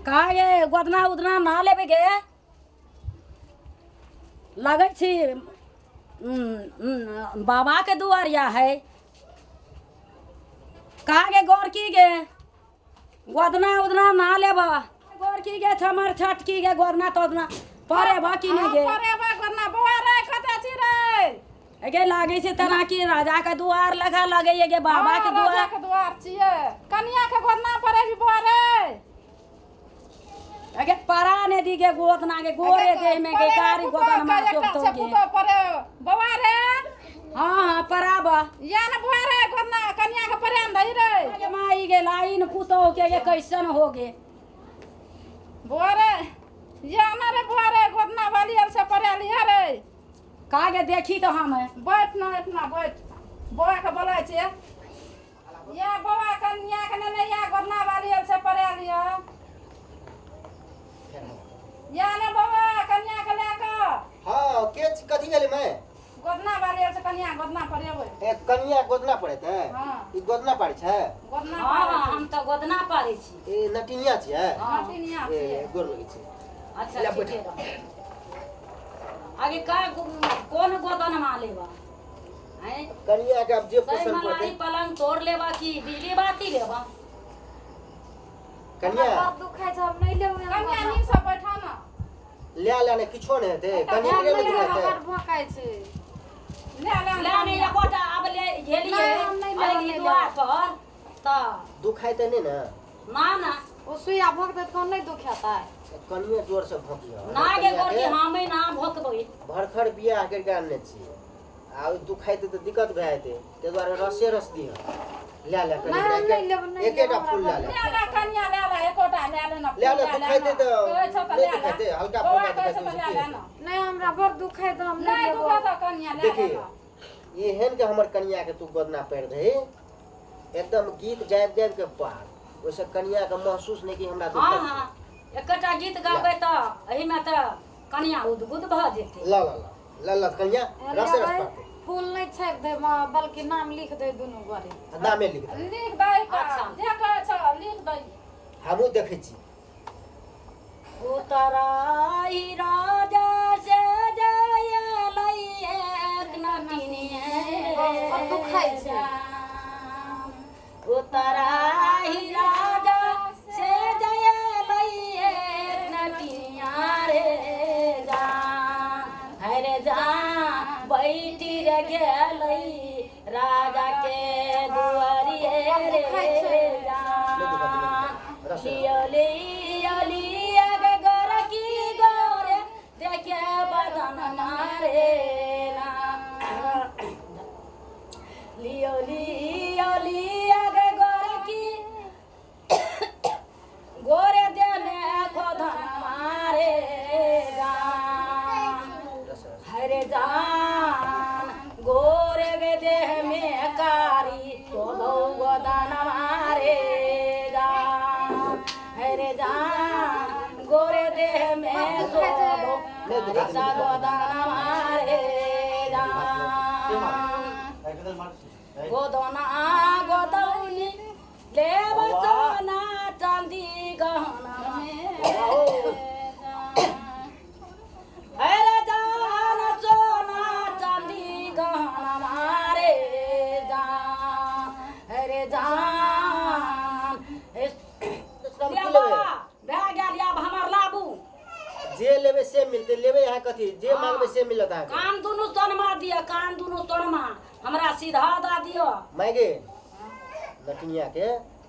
का ये गोदना उदना ना लेबे गे लगे छी बाबा के दुआरिया है का गे गौर की गे गोदना उदना ना लेबा गौर की गे छमर छट की गे गोदना तोदना परे बाकी नहीं गे परे बा गोदना बौआ रे कते छी रे गे लागे से तना की राजा के दुआर लगा लगे ये गे बाबा के राजा के दुआर छिए कन्या के गोदना परे भी बौआ रे अगे परा ने दी गे गोदना के गोरे दे में गे कारी गोदना मा चोक तो गे परे बौआ रे हां हां पराबा या न बौआ रे गोदना कन्या के परे अंदई रे अगे माई गे लाइन पुतो के गे कैसन हो गे बौआ रे या न रे बौआ रे गोदना वाली अल से परे लिया रे का गे देखी तो हम बैठ ना इतना बैठ बौआ के बोलै छे या बौआ कन्या के ने या गोदना वाली अल से परे लिया या ने बौआ कन्या के लेके हां के कथि गेले मैं गोदना वाली से कन्या गोदना परेबै ए कन्या गोदना पड़े थे हां ई गोदना पड़े छे गोदना हां हम तो गोदना पारे छी ए नटिनिया छे नटिनिया ए गोर लगे छे अच्छा ले ठीक है आगे का कौन गोदन मा लेबा हैं कन्या के अब जे सही पसंद मलाई पड़ते पलंग तोड़ लेबा की बिजली बाती लेबा कन्या दुखाय छ हम नहीं लेबै कन्या नींद से बैठा ना ले ने किछो ने हेते कन्या के ले हेते भकाय छै ले ले ने एकोटा अब ले घेलिए अली दुआर पर त दुखाय त नहीं ना ना ना ओ सुइया भोग दे कोन नहीं दुखाता है कन्या जोर से भोकिया ना गे गोर की हमें ना भोकबै भरखर बियाह करके आनने छी आ दुखाय त दिक्कत भए जेते ते द्वारे रसे रस दिया ले कन्या एकेटा फूल ले कन्या ले एकोटा ले ना ले दुखाय त नहीं दिखाते हल्का फुल्का दिखाते नहीं हमरा बड़ दुखाय त हम नहीं दुखाता कन्या ले देखिए ये हेन के हमर कन्या के तू गोदना पैर दे एकदम गीत गाबि गाबि के पार ओसे कन्या के महसूस नहीं कि हमरा दुख हां हां एकटा गीत गाबै त एही में त कन्या उदगुद भ जेते ला ला ला ला कन्या रस रस पाते फूल नहीं छेक दे बल्कि नाम लिख दे दुनु गोरे नामे लिख दे लिख दे का जे कहे छ लिख दे हमहु देखै छी उतराई राजा से जयलै एक नटिनिए दुखाय छै उतराई राजा से जयलै एक नटिनिया रे जान हरे जान बैठी रे गेलै राजा के दुआरिए रे जान लियली अगे गोर की गोरे देखे बदन मारे ना लियली अगे गोर की गोरे देने खोदन मारे जान हरे जान गोरे गे देह में कारी खोदो गोदन मारे जान हरे जान गोरे देह में खोदो गोदन मारे जान गोदना गोदौली लेब सोना चांदी गहना अरे जान सोना चांदी गहना मारे जान अरे जान भए गेल अब हमर लाबू जे लेबे से मिलते लेबे यहाँ कथी जे मांगबे से मिलत है कान दुनु सोनमा दिया कान दुनु सोनमा हमरा सीधा दा दियो मांगे लटनिया के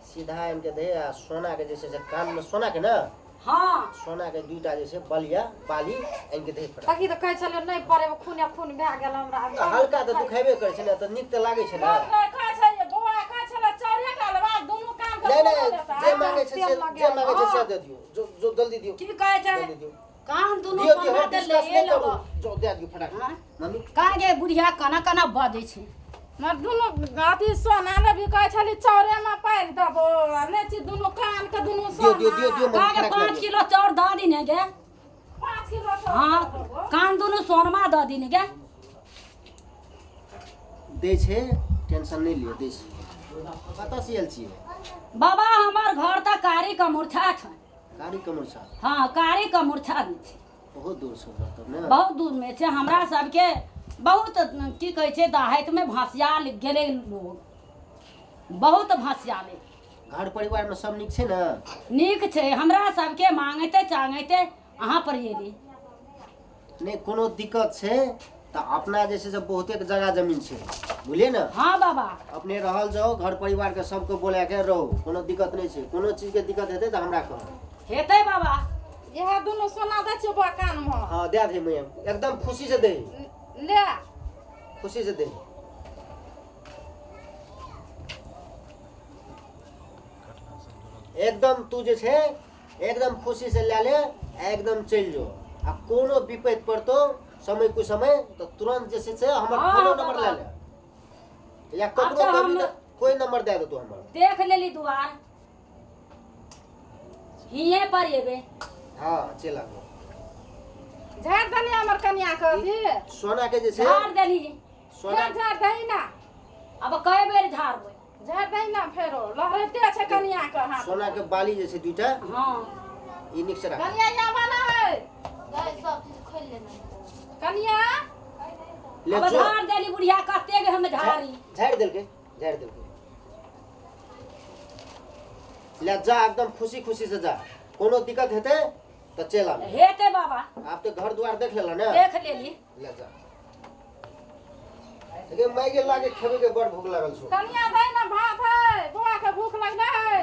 सीधा इनके दे आ सोना के जैसे कान में सोना के ना हां सोना के दुटा जैसे बलिया बाली इनके दे पड़ा ताकि त कहै छले नहीं परे खून भए गेल हमरा हल्का तो दुखाइबे करे छै ना त नीक त लागे छै ना कहै छै बौआ कहै छले चौरे का लबा दुनु काम के नहीं जे मांगे छै से दे दियो जो जल्दी दियो की कहै छै जल्दी दियो कान दुनु दियो सोना दे ले लो जो दे दियो फटाक मम्मी कागे बुढ़िया कना कना बजै छै मर दुनु अथी सोना ले भी कहै छली चौरे में पार दबो नै छी दुनु कान के दुनु सोना दियो कागे 5 किलो चाउर द दिने गे 5 किलो हां कान दुनु सोनमा द दिने गे दे छै टेंशन नहीं लियो दे छै कतऽ से आयल छियै बाबा हमार घर त कारी का मूर्छा छ कारी कमर सा हाँ कारी का मूर्छा दै छै बहुत दूर से तब ने बहुत दूर में छै हमरा सबके बहुत की कहै छै दाहैत में भसियाल गेलै लोग बहुत भसियाले घर परिवार में सब नीक छै ने नीक छै हमरा सबके मांगते चांगते अहाँ पर एली नहीं कोनो दिक्कत छै तो अपना जैसे से बहुते जगह जमीन छै बुझलिए ना हाँ बाबा अपने रहल जाओ घर परिवार के सबको बोला के रहो कोनो दिक्कत नहीं छै कोनो चीज के दिक्कत हेतै तो हमरा कह हेतै बाबा यह दोनों सोना दे छै बा कान में हाँ दे दे मैं एकदम खुशी से दे ले खुशी से दे एकदम तू जे छै एकदम खुशी से ले ले एकदम चल जो आ कोनो विपद पड़तो समय को समय तो तुरंत जैसे से हमर हाँ, फोन बाबा। नंबर ले ले या अच्छा, ककरो हम- कभी कोई नंबर दे दे तू हमर देख लेली दुआर हिये पर एबे हाँ चला झाड़ दनी हमर कन्या के अथी सोना के जे छै झाड़ देली सोना झाड़ दही ना अब कई बेर झाड़बै झाड़ दही ना फेरो लहरते छै कन्या के हाथ सोना के बाली जे छै दुइटा हाँ ई निक से रख कन्या या वाला है सब चीज खोल लेना कन्या ले अब जो झाड़ देली बुढ़िया कते के हम झाड़ी झाड़ देलके ले जा एकदम खुशी खुशी से जा कोनो दिक्कत हेते तो चल आ हेते बाबा आप तो घर द्वार देख लेला ना देख लेली ले जा लेकिन मैं के लागे खेबे के बड़ भूख लागल छौ कन्या दही ना भात है बुआ के भूख लगले है